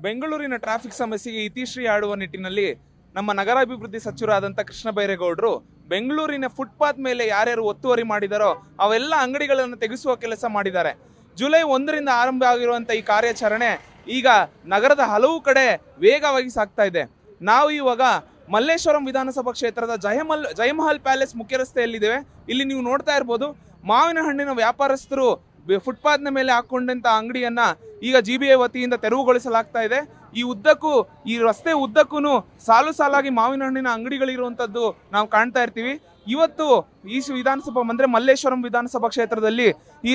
ಬೆಂಗಳೂರಿನ ಟ್ರಾಫಿಕ್ ಸಮಸ್ಯೆಗೆ ಇತಿಶ್ರೀ ಆಡುವ ನಿಟ್ಟಿನಲ್ಲಿ ನಮ್ಮ ನಗರಾಭಿವೃದ್ಧಿ ಸಚಿವರಾದಂಥ ಕೃಷ್ಣ ಬೈರೇಗೌಡರು ಬೆಂಗಳೂರಿನ ಫುಟ್ಪಾತ್ ಮೇಲೆ ಯಾರ್ಯಾರು ಒತ್ತುವರಿ ಮಾಡಿದಾರೋ ಅವೆಲ್ಲ ಅಂಗಡಿಗಳನ್ನು ತೆಗೆಸುವ ಕೆಲಸ ಮಾಡಿದ್ದಾರೆ. ಜುಲೈ 1ರಿಂದ ಆರಂಭ ಆಗಿರುವಂಥ ಈ ಕಾರ್ಯಾಚರಣೆ ಈಗ ನಗರದ ಹಲವು ಕಡೆ ವೇಗವಾಗಿ ಸಾಗ್ತಾ ಇದೆ. ನಾವು ಇವಾಗ ಮಲ್ಲೇಶ್ವರಂ ವಿಧಾನಸಭಾ ಕ್ಷೇತ್ರದ ಜಯಮಹಲ್ ಪ್ಯಾಲೇಸ್ ಮುಖ್ಯ ರಸ್ತೆಯಲ್ಲಿದ್ದೇವೆ. ಇಲ್ಲಿ ನೀವು ನೋಡ್ತಾ ಇರ್ಬೋದು, ಮಾವಿನ ಹಣ್ಣಿನ ವ್ಯಾಪಾರಸ್ಥರು ಫುಟ್ಪಾತ್ನ ಮೇಲೆ ಹಾಕೊಂಡಂತ ಅಂಗಡಿಯನ್ನ ಈಗ GBA ವತಿಯಿಂದ ತೆರವುಗೊಳಿಸಲಾಗ್ತಾ ಇದೆ. ಈ ರಸ್ತೆ ಉದ್ದಕ್ಕೂ ಸಾಲಾಗಿ ಮಾವಿನ ಹಣ್ಣಿನ ಅಂಗಡಿಗಳಿರುವಂತದ್ದು ನಾವು ಕಾಣ್ತಾ ಇರ್ತೀವಿ. ಇವತ್ತು ಈ ವಿಧಾನಸಭಾ ಅಂದ್ರೆ ಮಲ್ಲೇಶ್ವರಂ ವಿಧಾನಸಭಾ ಕ್ಷೇತ್ರದಲ್ಲಿ ಈ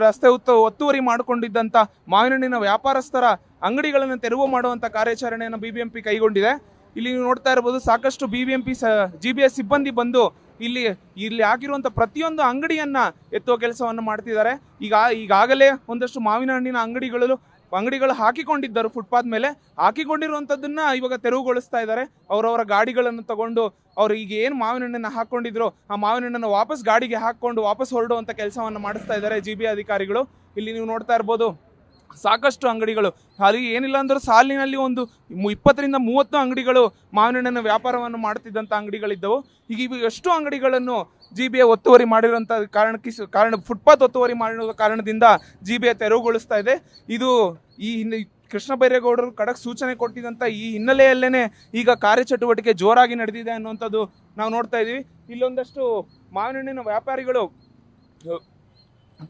ರಸ್ತೆ ಒತ್ತುವರಿ ಮಾಡಿಕೊಂಡಿದ್ದಂತ ಮಾವಿನ ಹಣ್ಣಿನ ವ್ಯಾಪಾರಸ್ಥರ ಅಂಗಡಿಗಳನ್ನು ತೆರವು ಮಾಡುವಂತ ಕಾರ್ಯಾಚರಣೆಯನ್ನು BBMP ಕೈಗೊಂಡಿದೆ. ಇಲ್ಲಿ ನೀವು ನೋಡ್ತಾ ಇರಬಹುದು, ಸಾಕಷ್ಟು BBMP GBA ಸಿಬ್ಬಂದಿ ಬಂದು ಇಲ್ಲಿ ಆಗಿರುವಂತ ಪ್ರತಿಯೊಂದು ಅಂಗಡಿಯನ್ನ ಎತ್ತುವ ಕೆಲಸವನ್ನು ಮಾಡ್ತಿದ್ದಾರೆ. ಈಗಾಗಲೇ ಒಂದಷ್ಟು ಮಾವಿನ ಹಣ್ಣಿನ ಅಂಗಡಿಗಳು ಹಾಕಿಕೊಂಡಿದ್ದರು. ಫುಟ್ಪಾತ್ ಮೇಲೆ ಹಾಕಿಕೊಂಡಿರುವಂತದ್ದನ್ನ ಇವಾಗ ತೆರವುಗೊಳಿಸ್ತಾ ಇದ್ದಾರೆ. ಅವರವರ ಗಾಡಿಗಳನ್ನು ತಗೊಂಡು ಅವ್ರು ಈಗ ಏನು ಮಾವಿನ ಹಣ್ಣನ್ನು ಹಾಕೊಂಡಿದ್ರು ಆ ಮಾವಿನ ಹಣ್ಣನ್ನು ವಾಪಸ್ ಗಾಡಿಗೆ ಹಾಕೊಂಡು ವಾಪಸ್ ಹೊರಡುವಂತ ಕೆಲಸವನ್ನು ಮಾಡಿಸ್ತಾ ಇದ್ದಾರೆ GBA ಅಧಿಕಾರಿಗಳು. ಇಲ್ಲಿ ನೀವು ನೋಡ್ತಾ ಇರ್ಬೋದು, ಸಾಕಷ್ಟು ಅಂಗಡಿಗಳು ಅಲ್ಲಿ ಏನಿಲ್ಲ ಅಂದ್ರೂ ಸಾಲಿನಲ್ಲಿ ಒಂದು 20ರಿಂದ 30 ಅಂಗಡಿಗಳು ಮಾವಿನ ಹಣ್ಣಿನ ವ್ಯಾಪಾರವನ್ನು ಮಾಡ್ತಿದ್ದಂಥ ಅಂಗಡಿಗಳಿದ್ದವು. ಈಗ ಎಷ್ಟು ಅಂಗಡಿಗಳನ್ನು GBA ಒತ್ತುವರಿ ಮಾಡಿರುವಂಥ ಕಾರಣ ಫುಟ್ಪಾತ್ ಒತ್ತುವರಿ ಮಾಡಿರುವ ಕಾರಣದಿಂದ GBA ತೆರವುಗೊಳಿಸ್ತಾ ಇದೆ. ಇದು ಕೃಷ್ಣ ಬೈರೇಗೌಡರು ಖಡಕ್ ಸೂಚನೆ ಕೊಟ್ಟಿದ್ದಂಥ ಈ ಹಿನ್ನೆಲೆಯಲ್ಲೇನೆ ಈಗ ಕಾರ್ಯಚಟುವಟಿಕೆ ಜೋರಾಗಿ ನಡೆದಿದೆ ಅನ್ನುವಂಥದ್ದು ನಾವು ನೋಡ್ತಾ ಇದೀವಿ. ಇಲ್ಲೊಂದಷ್ಟು ಮಾವಿನ ಹಣ್ಣಿನ ವ್ಯಾಪಾರಿಗಳು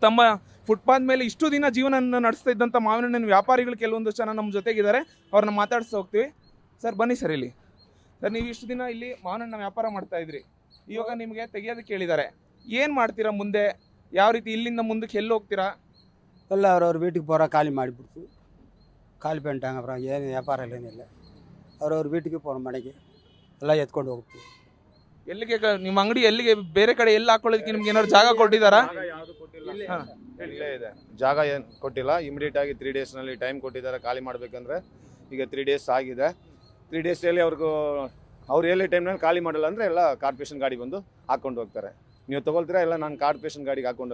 ತಮ್ಮ ಫುಟ್ಪಾತ್ ಮೇಲೆ ಇಷ್ಟು ದಿನ ಜೀವನ ನಡೆಸ್ತಾ ಇದ್ದಂಥ ಮಾವಿನ ಹಣ್ಣಿನ ವ್ಯಾಪಾರಿಗಳು ಕೆಲವೊಂದು ಜನ ನಮ್ಮ ಜೊತೆಗಿದ್ದಾರೆ. ಅವ್ರನ್ನ ಮಾತಾಡಿಸ್ತಾ ಹೋಗ್ತೀವಿ. ಸರ್ ಬನ್ನಿ ಸರ್. ಸರ್, ನೀವು ಇಷ್ಟು ದಿನ ಇಲ್ಲಿ ಮಾವಿನ ಹಣ್ಣಿನ ವ್ಯಾಪಾರ ಮಾಡ್ತಾ ಇದ್ರಿ, ಇವಾಗ ನಿಮಗೆ ತೆಗಿಯೋದಕ್ಕೆ ಕೇಳಿದ್ದಾರೆ, ಏನು ಮಾಡ್ತೀರಾ ಮುಂದೆ? ಯಾವ ರೀತಿ ಇಲ್ಲಿಂದ ಮುಂದಕ್ಕೆ ಎಲ್ಲಿ ಹೋಗ್ತೀರಾ? ಎಲ್ಲ ಅವ್ರವ್ರ வீட்டுக்கு போகிற காலி ಮಾಡಿಬಿಡ್ತು. ಖಾಲಿ பண்ணிட்டாங்க. அப்புறம் ಏನು ವ್ಯಾಪಾರ ಏನಿಲ್ಲ. ಅವ್ರವ್ರ வீட்டுக்கு போகிற ಮನೆಗೆ ಎಲ್ಲ ಎತ್ಕೊಂಡು ಹೋಗ್ತೀವಿ. ಎಲ್ಲಿಗೆ ನಿಮ್ಮ ಅಂಗಡಿ ಎಲ್ಲಿಗೆ ಬೇರೆ ಕಡೆ ಎಲ್ಲಿ ಹಾಕೊಳ್ಳೋದಕ್ಕೆ ನಿಮ್ಗೆ ಏನಾದ್ರು ಜಾಗ ಕೊಟ್ಟಿದ್ದಾರಾ? ಇಲ್ಲೇ ಇದೆ ಜಾಗ, ಏನು ಕೊಟ್ಟಿಲ್ಲ. ಇಮಿಡಿಯೇಟ್ ಆಗಿ 3 ಡೇಸ್ನಲ್ಲಿ ಟೈಮ್ ಕೊಟ್ಟಿದ್ದಾರೆ ಖಾಲಿ ಮಾಡಬೇಕಂದ್ರೆ. ಈಗ 3 ಡೇಸ್ ಆಗಿದೆ. 3 ಡೇಸಲ್ಲಿ ಅವ್ರು ಎಲ್ಲಿ ಟೈಮ್ನಲ್ಲಿ ಖಾಲಿ ಮಾಡಲ್ಲ ಅಂದರೆ ಎಲ್ಲ ಕಾರ್ಪೊರೇಷನ್ ಗಾಡಿ ಬಂದು ಹಾಕೊಂಡು ಹೋಗ್ತಾರೆ. ನೀವು ತಗೊಳ್ತೀರಾ? ಇಲ್ಲ ನಾನು ಕಾರ್ಪೊರೇಷನ್ ಗಾಡಿಗೆ ಹಾಕೊಂಡು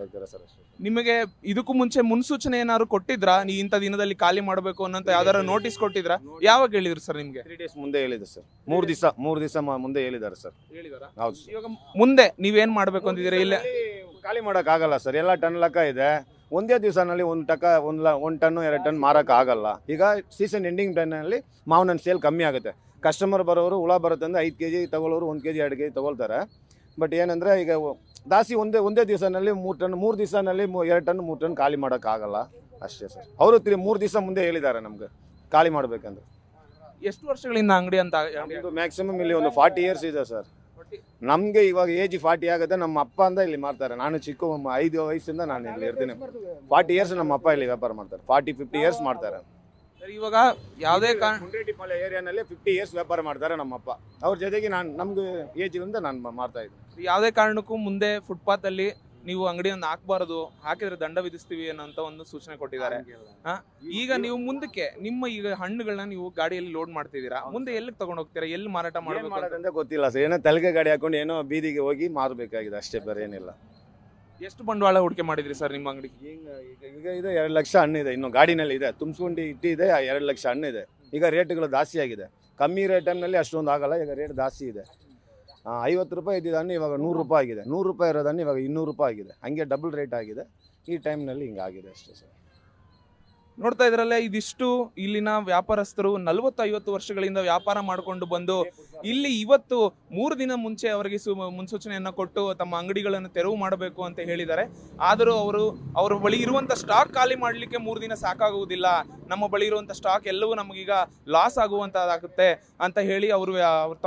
ಹೋಗ್ತೀರಾ ಸರ್. ಅಷ್ಟೇ. ನಿಮಗೆ ಇದಕ್ಕೂ ಮುಂಚೆ ಮುನ್ಸೂಚನೆ ಏನಾದ್ರು ಕೊಟ್ಟಿದ್ರಾ? ನೀವು ಇಂಥ ದಿನದಲ್ಲಿ ಖಾಲಿ ಮಾಡಬೇಕು ಅನ್ನೋಂತ ಯಾವ್ದಾರು ನೋಟಿಸ್ ಕೊಟ್ಟಿದ್ರಾ? ಯಾವಾಗ ಹೇಳಿದ್ರು ಸರ್ ನಿಮ್ಗೆ? 3 ಡೇಸ್ ಮುಂದೆ ಹೇಳಿದೆ ಸರ್. 3 ದಿವಸ ಮುಂದೆ ಹೇಳಿದ್ದಾರೆ ಸರ್. ಹೌದು. ಇವಾಗ ಮುಂದೆ ನೀವೇನ್ ಮಾಡ್ಬೇಕು ಅಂತಿದ್ದೀರಾ? ಇಲ್ಲ ಖಾಲಿ ಮಾಡೋಕ್ಕಾಗಲ್ಲ ಸರ್. ಎಲ್ಲ ಟನ್ ಲೆಕ್ಕ ಇದೆ. ಒಂದೇ ದಿವಸನಲ್ಲಿ ಒಂದು ಟನ್ನು 2 ಟನ್ ಮಾರಕ್ಕೆ ಆಗಲ್ಲ. ಈಗ ಸೀಸನ್ ಎಂಡಿಂಗ್ ಟೈಮ್ನಲ್ಲಿ ಮಾವಿನ ಸೇಲ್ ಕಮ್ಮಿ ಆಗುತ್ತೆ. ಕಸ್ಟಮರ್ ಬರೋರು ಹುಳ ಬರುತ್ತೆ ಅಂದರೆ 5 kg ತಗೊಳ್ಳೋರು 1 kg 2 kg ತಗೊಳ್ತಾರೆ. ಬಟ್ ಏನಂದರೆ ಈಗ ದಾಸಿ ಒಂದೇ ದಿವಸನಲ್ಲಿ 3 ಟನ್ 3 ದಿವಸನಲ್ಲಿ 2 ಟನ್ 3 ಟನ್ ಖಾಲಿ ಮಾಡೋಕ್ಕಾಗಲ್ಲ ಅಷ್ಟೇ ಸರ್. ಅವರು 3 ದಿವಸ ಮುಂದೆ ಹೇಳಿದ್ದಾರೆ ನಮ್ಗೆ ಖಾಲಿ ಮಾಡಬೇಕಂದ್ರೆ. ಎಷ್ಟು ವರ್ಷಗಳಿಂದ ಅಂಗಡಿ ಅಂತ? ಮ್ಯಾಕ್ಸಿಮಮ್ ಇಲ್ಲಿ ಒಂದು 40 ಇಯರ್ಸ್ ಇದೆ ಸರ್. ನಮಗೆ ಇವಾಗ ಏಜ್ 40 ಆಗುತ್ತೆ. ನಮ್ಮ ಅಪ್ಪ ಅಂತ ಇಲ್ಲಿ ಮಾಡ್ತಾರೆ. ನಾನು ಚಿಕ್ಕ 5 ವಯಸ್ಸಿಂದ ನಾನು ಇಲ್ಲಿ ಇರ್ತೀನಿ. 40 ಇಯರ್ಸ್ ನಮ್ಮ ಅಪ್ಪ ಇಲ್ಲಿ ವ್ಯಾಪಾರ ಮಾಡ್ತಾರೆ. 40-50 ಇಯರ್ಸ್ ಮಾಡ್ತಾರೆ. ಇವಾಗ ಯಾವುದೇ ಮುಂಡ್ರೇಟಿಪಾಳ್ಯ ಏರಿಯಾನಲ್ಲಿ 50 ಇಯರ್ಸ್ ವ್ಯಾಪಾರ ಮಾಡ್ತಾರೆ ನಮ್ಮ ಅಪ್ಪ. ಅವ್ರ ಜೊತೆಗೆ ನಮ್ಗೆ ಏಜ್ ಇಂದ ನಾನು ಮಾಡ್ತಾ ಇದ್ದೀನಿ. ಯಾವುದೇ ಕಾರಣಕ್ಕೂ ಮುಂದೆ ಫುಟ್ಪಾತ್ ಅಲ್ಲಿ ನೀವು ಅಂಗಡಿಯನ್ನು ಹಾಕಬಾರದು, ಹಾಕಿದ್ರೆ ದಂಡ ವಿಧಿಸ್ತೀವಿ ಅನ್ನೋಂತ ಒಂದು ಸೂಚನೆ ಕೊಟ್ಟಿದ್ದಾರೆ. ಈಗ ನೀವು ಮುಂದಕ್ಕೆ ನಿಮ್ಮ ಈಗ ಹಣ್ಣುಗಳನ್ನ ನೀವು ಗಾಡಿಯಲ್ಲಿ ಲೋಡ್ ಮಾಡ್ತಿದ್ದೀರಾ, ಮುಂದೆ ಎಲ್ಲಿಗೆ ತಗೊಂಡು ಹೋಗ್ತೀರಾ? ಎಲ್ಲಿ ಮಾರಾಟ ಮಾಡಬೇಕು ಗೊತ್ತಿಲ್ಲ ಸರ್. ಏನೋ ತಲೆಗೆ ಗಾಡಿ ಹಾಕೊಂಡು ಏನೋ ಬೀದಿಗೆ ಹೋಗಿ ಮಾರಬೇಕಾಗಿದೆ ಅಷ್ಟೇ, ಬೇರೆ ಏನಿಲ್ಲ. ಎಷ್ಟು ಬಂಡವಾಳ ಹೂಡಿಕೆ ಮಾಡಿದ್ರಿ ಸರ್ ನಿಮ್ಮ ಅಂಗಡಿ? ಈಗ ಇದೆ 2 ಲಕ್ಷ ಹಣ್ಣಿದೆ. ಇನ್ನು ಗಾಡಿನಲ್ಲಿ ಇದೆ, ತುಂಬಿಸ್ಕೊಂಡು ಇಟ್ಟಿದೆ. 2 ಲಕ್ಷ ಹಣ್ಣಿದೆ. ಈಗ ರೇಟ್ಗಳು ಜಾಸ್ತಿ ಆಗಿದೆ. ಕಮ್ಮಿ ರೇಟ್ ಟೈಮ್ನಲ್ಲಿ ಅಷ್ಟೊಂದು ಆಗಲ್ಲ. ಈಗ ರೇಟ್ ಜಾಸ್ತಿ ಇದೆ. 50 ರೂಪಾಯಿ ಇದ್ದಿದ್ದು ಹಣ್ಣು ಇವಾಗ 100 ರೂಪಾಯಿ ಆಗಿದೆ. 100 ರೂಪಾಯಿ ಇರೋದು ಹಣ್ಣು ಇವಾಗ 200 ರೂಪಾಯಿ ಆಗಿದೆ. ಹಂಗೆ ಡಬಲ್ ರೇಟ್ ಆಗಿದೆ. ಈ ಟೈಮ್ನಲ್ಲಿ ಹಿಂಗಾಗಿದೆ ಅಷ್ಟೇ ಸರ್. ನೋಡ್ತಾ ಇದ್ರಲ್ಲ, ಇದಿಷ್ಟು ಇಲ್ಲಿನ ವ್ಯಾಪಾರಸ್ಥರು 40-50 ವರ್ಷಗಳಿಂದ ವ್ಯಾಪಾರ ಮಾಡಿಕೊಂಡು ಬಂದು ಇಲ್ಲಿ ಇವತ್ತು 3 ದಿನ ಮುಂಚೆ ಅವರಿಗೆ ಮುನ್ಸೂಚನೆಯನ್ನ ಕೊಟ್ಟು ತಮ್ಮ ಅಂಗಡಿಗಳನ್ನು ತೆರವು ಮಾಡಬೇಕು ಅಂತ ಹೇಳಿದ್ದಾರೆ. ಆದರೂ ಅವರ ಬಳಿ ಇರುವಂತ ಸ್ಟಾಕ್ ಖಾಲಿ ಮಾಡಲಿಕ್ಕೆ 3 ದಿನ ಸಾಕಾಗುವುದಿಲ್ಲ, ನಮ್ಮ ಬಳಿ ಇರುವಂತ ಸ್ಟಾಕ್ ಎಲ್ಲವೂ ನಮಗೀಗ ಲಾಸ್ ಆಗುವಂತದಾಗುತ್ತೆ ಅಂತ ಹೇಳಿ ಅವರು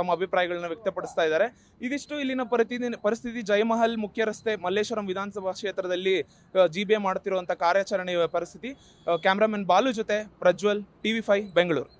ತಮ್ಮ ಅಭಿಪ್ರಾಯಗಳನ್ನ ವ್ಯಕ್ತಪಡಿಸ್ತಾ ಇದ್ದಾರೆ. ಇದಿಷ್ಟು ಇಲ್ಲಿನ ಪರಿಸ್ಥಿತಿ. ಜಯಮಹಲ್ ಮುಖ್ಯ ರಸ್ತೆ ಮಲ್ಲೇಶ್ವರಂ ವಿಧಾನಸಭಾ ಕ್ಷೇತ್ರದಲ್ಲಿ GBA ಮಾಡುತ್ತಿರುವಂತ ಕಾರ್ಯಾಚರಣೆಯ ಪರಿಸ್ಥಿತಿ. ಕ್ಯಾಮ್ರಾಮನ್ ಬಾಲು ಜೊತೆ ಪ್ರಜ್ವಲ್, TV5 ಬೆಂಗಳೂರು.